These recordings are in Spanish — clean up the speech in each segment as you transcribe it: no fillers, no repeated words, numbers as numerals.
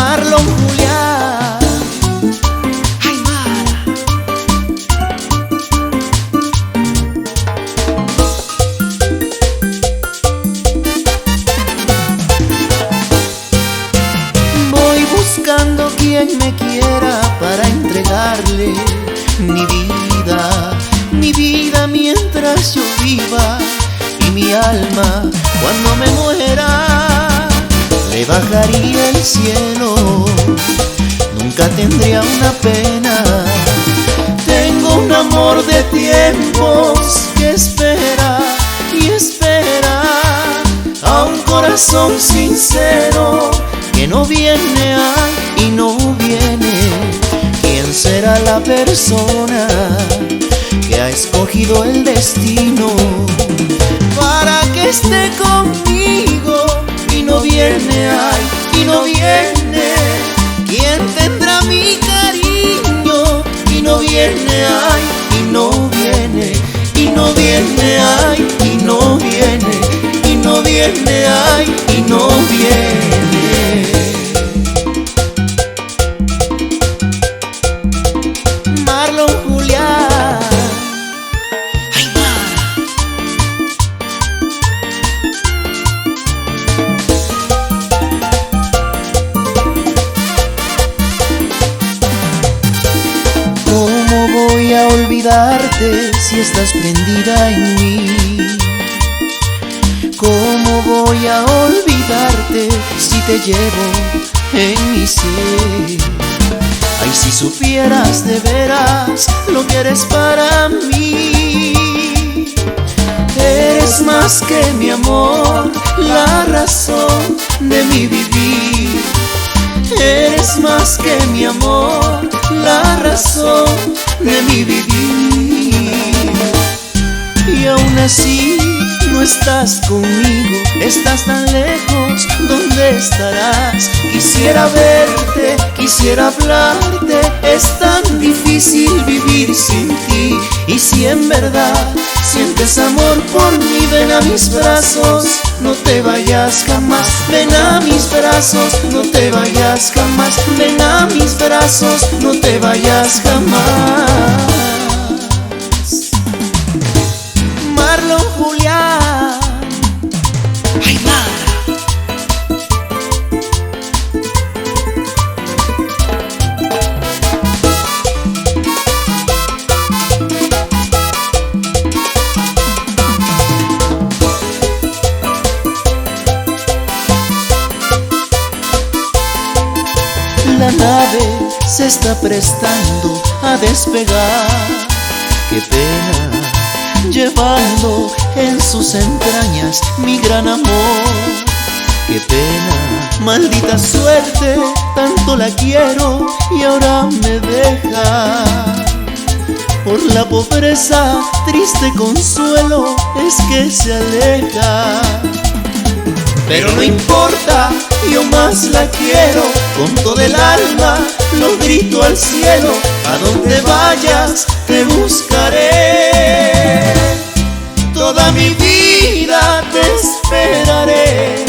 Marlon Julián. Ay, Mara. Voy buscando quien me quiera para entregarle mi vida mientras yo viva, y mi alma cuando me muera le bajaría el cielo, nunca tendría una pena. Tengo un amor de tiempos que espera y espera a un corazón sincero que no viene y no viene. ¿Quién será la persona que ha escogido el destino para que esté conmigo? Y no viene, y no viene. ¿Quién tendrá mi cariño? Y no viene, y no viene. Y no viene, y no viene. Y no viene, y no viene. Marlon Julián. Ay, Mara. ¿Cómo voy a olvidarte si estás prendida en mí? ¿Cómo voy a olvidarte si te llevo en mi ser? Ay, si supieras de veras lo que eres para mí. Eres más que mi amor, la razón de mi vivir. Eres más que mi amor, la razón de mi vivir. Y aún así no estás conmigo, estás tan lejos, ¿dónde estarás? Quisiera verte, quisiera hablarte, es tan difícil vivir sin ti. Y si en verdad sientes amor por mí, ven a mis brazos, no te vayas jamás. Ven a mis brazos, no te vayas jamás. Ven a mis brazos, no te vayas jamás. Marlon Julián. Ay, Mara. La nave se está prestando a despegar. Qué pena, llevando en sus entrañas mi gran amor. Qué pena, maldita suerte, tanto la quiero y ahora me deja. Por la pobreza, triste consuelo es que se aleja. Pero no importa, yo más la quiero, con todo el alma lo grito al cielo. A donde vayas te buscaré, toda mi vida te esperaré.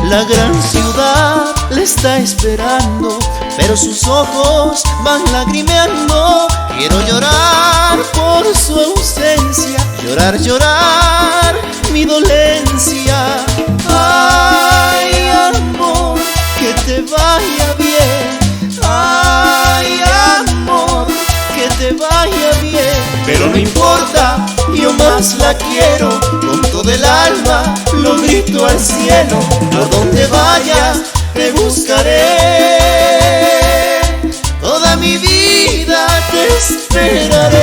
La gran ciudad le está esperando, pero sus ojos van lagrimeando. Quiero llorar por su ausencia, llorar, llorar mi dolencia. Ay, amor, que te vaya bien. Ay, amor, que te vaya bien. Pero no importa, yo más la quiero, con todo el alma lo grito al cielo. A donde vayas te buscaré, toda mi vida te esperaré.